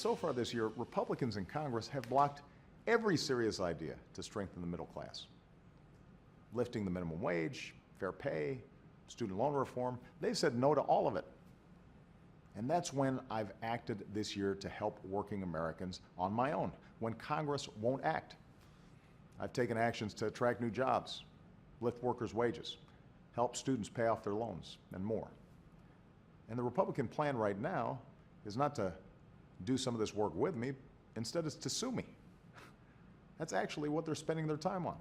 So far this year, Republicans in Congress have blocked every serious idea to strengthen the middle class. Lifting the minimum wage, fair pay, student loan reform, they've said no to all of it. And that's when I've acted this year to help working Americans on my own, when Congress won't act. I've taken actions to attract new jobs, lift workers' wages, help students pay off their loans, and more. And the Republican plan right now is not to do some of this work with me, instead it's to sue me. That's actually what they're spending their time on.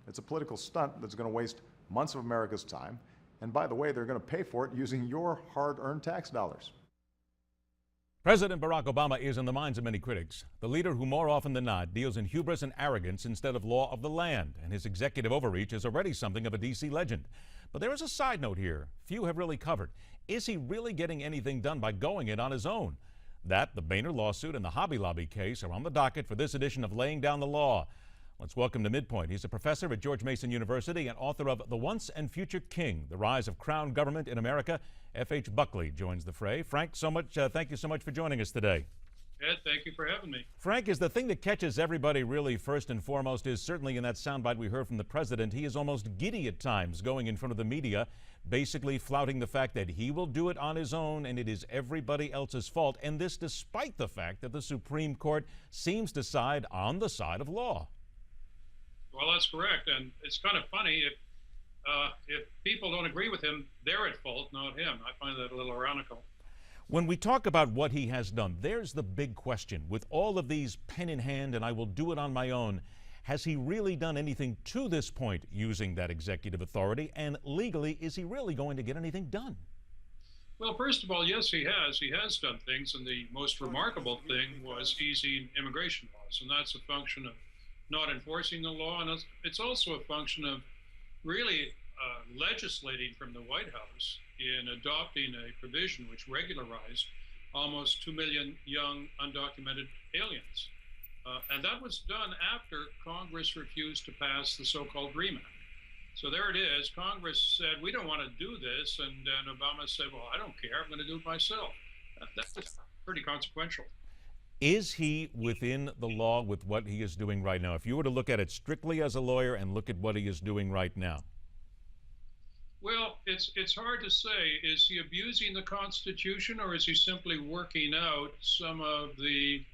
It's a political stunt that's going to waste months of America's time, and by the way, they're going to pay for it using your hard-earned tax dollars. President Barack Obama is in the minds of many critics the leader who more often than not deals in hubris and arrogance instead of law of the land, and his executive overreach is already something of a D.C. legend. But there is a side note here few have really covered. Is he really getting anything done by going it on his own? That, the Boehner lawsuit, and the Hobby Lobby case are on the docket for this edition of Laying Down the Law. Let's welcome to MidPoint. He's a professor at George Mason University and author of The Once and Future King, The Rise of Crown Government in America. F.H. Buckley joins the fray. Frank, thank you so much for joining us today. Ed, thank you for having me. Frank, is the thing that catches everybody really first and foremost is certainly in that soundbite we heard from the president. He is almost giddy at times going in front of the media, basically flouting the fact that he will do it on his own and it is everybody else's fault. And this despite the fact that the Supreme Court seems to side on the side of law. Well, that's correct. And it's kind of funny if people don't agree with him, they're at fault, not him. I find that a little ironical. When we talk about what he has done, there's the big question. With all of these pen in hand and I will do it on my own, has he really done anything to this point using that executive authority? And legally, is he really going to get anything done? Well, first of all, yes, he has. He has done things. And the most remarkable thing was easing immigration laws. And that's a function of not enforcing the law. And it's also a function of really legislating from the White House in adopting a provision which regularized almost 2 million young undocumented aliens. And that was done after Congress refused to pass the so-called DREAM Act. So there it is. Congress said, we don't want to do this. And then Obama said, well, I don't care. I'm going to do it myself. That's just pretty consequential. Is he within the law with what he is doing right now? If you were to look at it strictly as a lawyer and look at what he is doing right now. Well, it's hard to say. Is he abusing the Constitution, or is he simply working out some of the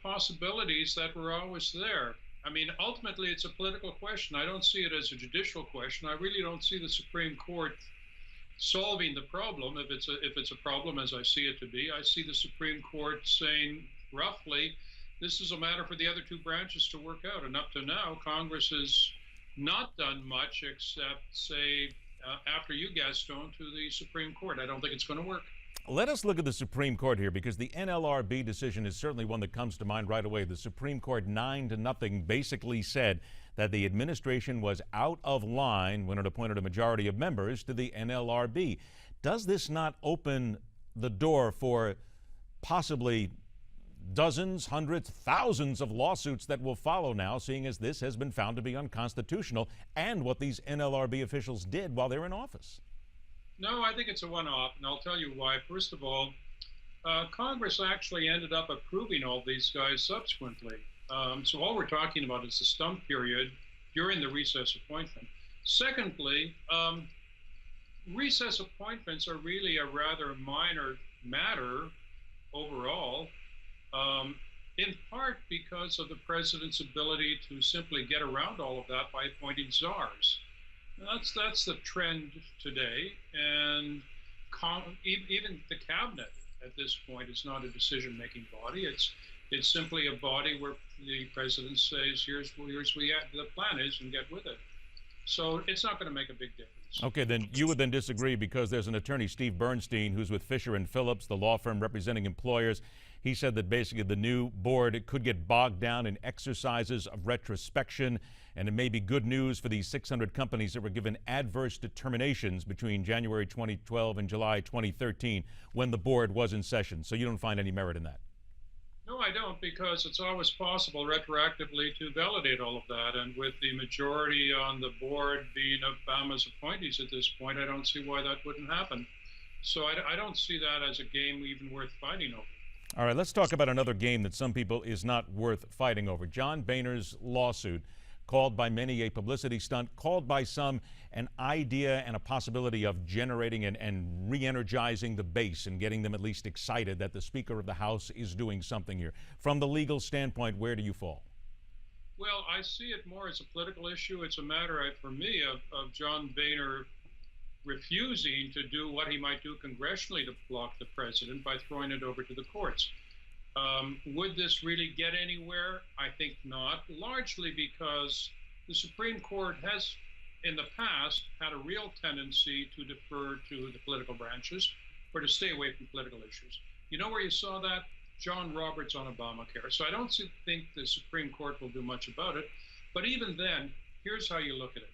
possibilities that were always there? I mean, ultimately, it's a political question. I don't see it as a judicial question. I really don't see the Supreme Court solving the problem. If it's a problem, as I see it to be, I see the Supreme Court saying roughly, this is a matter for the other two branches to work out. And up to now, Congress has not done much except say, after you, Gaston, to the Supreme Court. I don't think it's going to work. Let us look at the Supreme Court here, because the NLRB decision is certainly one that comes to mind right away. The Supreme Court 9-0 basically said that the administration was out of line when it appointed a majority of members to the NLRB. Does this not open the door for possibly dozens, hundreds, thousands of lawsuits that will follow now, seeing as this has been found to be unconstitutional and what these NLRB officials did while they're in office? No, I think it's a one-off, and I'll tell you why. First of all, Congress actually ended up approving all these guys subsequently. So all we're talking about is the stump period during the recess appointment. Secondly, recess appointments are really a rather minor matter overall, in part because of the president's ability to simply get around all of that by appointing czars. That's the trend today, and even the cabinet at this point is not a decision-making body. It's simply a body where the president says, here's what the plan is, and get with it. So it's not going to make a big difference. Okay, then you would then disagree, because there's an attorney, Steve Bernstein, who's with Fisher & Phillips, the law firm representing employers. He said that basically the new board could get bogged down in exercises of retrospection, and it may be good news for these 600 companies that were given adverse determinations between January 2012 and July 2013 when the board was in session. So you don't find any merit in that? No, I don't, because it's always possible retroactively to validate all of that. And with the majority on the board being Obama's appointees at this point, I don't see why that wouldn't happen. So I don't see that as a game even worth fighting over. All right, let's talk about another game that some people is not worth fighting over. John Boehner's lawsuit, called by many a publicity stunt, called by some an idea and a possibility of generating and re-energizing the base and getting them at least excited that the Speaker of the House is doing something here. From the legal standpoint, where do you fall? Well, I see it more as a political issue. It's a matter, for me, of John Boehner refusing to do what he might do congressionally to block the president by throwing it over to the courts. Would this really get anywhere? I think not, largely because the Supreme Court has, in the past, had a real tendency to defer to the political branches or to stay away from political issues. You know where you saw that? John Roberts on Obamacare. So I don't think the Supreme Court will do much about it. But even then, here's how you look at it.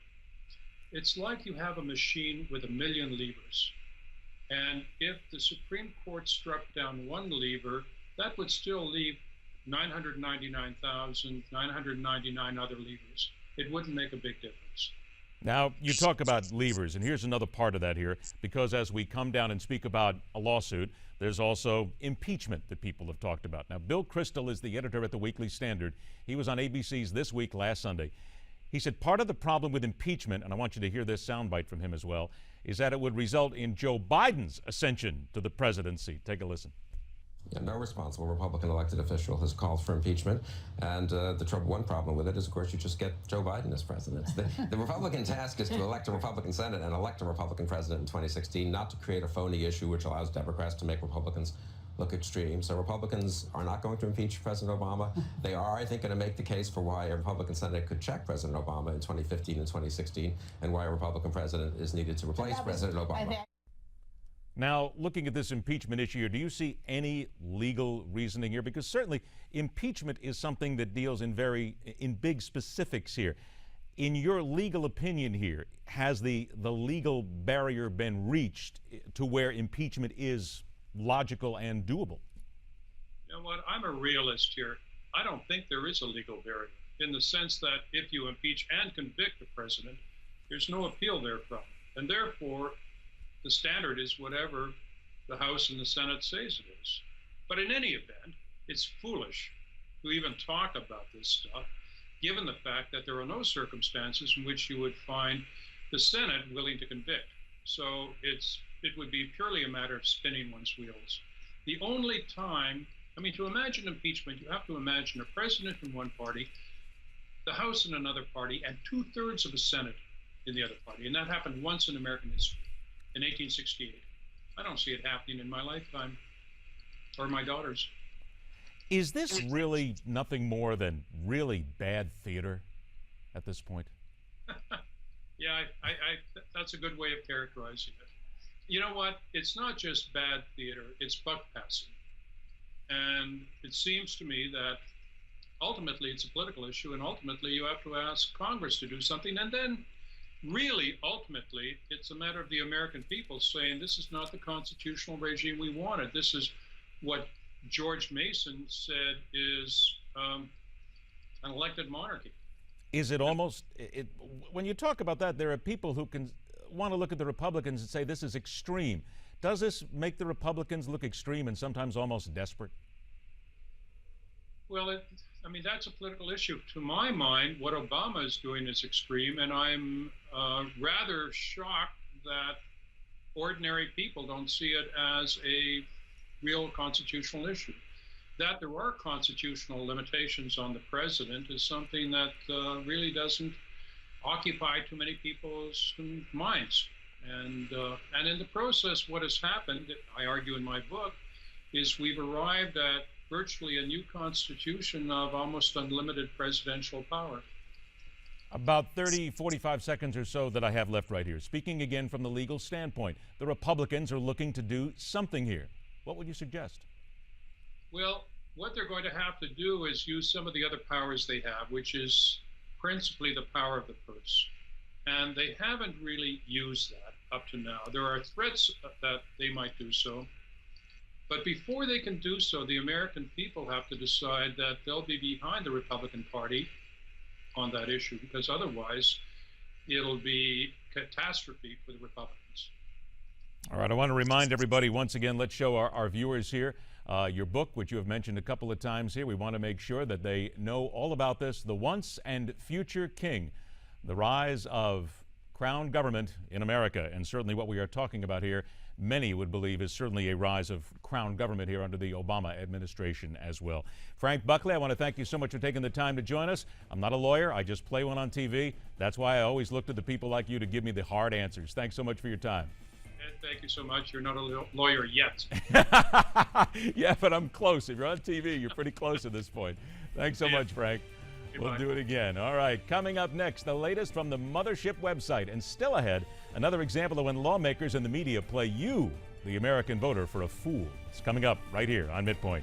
It's like you have a machine with 1 million levers. And if the Supreme Court struck down one lever, that would still leave 999,999 other levers. It wouldn't make a big difference. Now, you talk about levers, and here's another part of that here, because as we come down and speak about a lawsuit, there's also impeachment that people have talked about. Now, Bill Kristol is the editor at the Weekly Standard. He was on ABC's This Week last Sunday. He said part of the problem with impeachment, and I want you to hear this soundbite from him as well, is that it would result in Joe Biden's ascension to the presidency. Take a listen. Yeah, no responsible Republican elected official has called for impeachment, and one problem with it is, of course, you just get Joe Biden as president. The Republican task is to elect a Republican Senate and elect a Republican president in 2016, not to create a phony issue which allows Democrats to make Republicans look extreme. So Republicans are not going to impeach President Obama. They are, I think, going to make the case for why a Republican Senate could check President Obama in 2015 and 2016, and why a Republican president is needed to replace President Obama. Now, looking at this impeachment issue here, do you see any legal reasoning here? Because certainly impeachment is something that deals in big specifics here. In your legal opinion here, has the legal barrier been reached to where impeachment is logical and doable? You know what? I'm a realist here. I don't think there is a legal barrier, in the sense that if you impeach and convict the president, there's no appeal therefrom. And therefore, the standard is whatever the House and the Senate says it is. But in any event, it's foolish to even talk about this stuff, given the fact that there are no circumstances in which you would find the Senate willing to convict. So it would be purely a matter of spinning one's wheels. The only time, to imagine impeachment, you have to imagine a president in one party, the House in another party, and 2/3 of a Senate in the other party. And that happened once in American history, in 1868. I don't see it happening in my lifetime, or my daughter's. Is this really nothing more than really bad theater at this point? Yeah, that's a good way of characterizing it. You know what? It's not just bad theater, it's buck passing. And it seems to me that ultimately it's a political issue, and ultimately you have to ask Congress to do something. And then really, ultimately, it's a matter of the American people saying this is not the constitutional regime we wanted. This is what George Mason said is an elected monarchy. Is it almost, when you talk about that, there are people who can want to look at the Republicans and say this is extreme. Does this make the Republicans look extreme and sometimes almost desperate? Well, that's a political issue. To my mind, what Obama is doing is extreme, and I'm rather shocked that ordinary people don't see it as a real constitutional issue. That there are constitutional limitations on the president is something that really doesn't occupy too many people's minds. And in the process, what has happened, I argue in my book, is we've arrived at virtually a new constitution of almost unlimited presidential power. About 30, 45 seconds or so that I have left right here. Speaking again from the legal standpoint, the Republicans are looking to do something here. What would you suggest? Well, what they're going to have to do is use some of the other powers they have, which is principally the power of the purse. And they haven't really used that up to now. There are threats that they might do so. But before they can do so, the American people have to decide that they'll be behind the Republican Party on that issue, because otherwise it'll be catastrophe for the Republicans. All right, I want to remind everybody once again, let's show our viewers here your book, which you have mentioned a couple of times here. We want to make sure that they know all about this, The Once and Future King, the rise of crown government in America, and certainly what we are talking about here, many would believe is certainly a rise of crown government here under the Obama administration as well. Frank Buckley, I want to thank you so much for taking the time to join us. I'm not a lawyer, I just play one on TV. That's why I always look to the people like you to give me the hard answers. Thanks so much for your time. Ed, thank you so much. You're not a lawyer yet. Yeah, but I'm close. If you're on TV, you're pretty close at this point. Thanks so much, Frank. We'll do it again. All right, coming up next, the latest from the Mothership website. And still ahead, another example of when lawmakers and the media play you, the American voter, for a fool. It's coming up right here on MidPoint.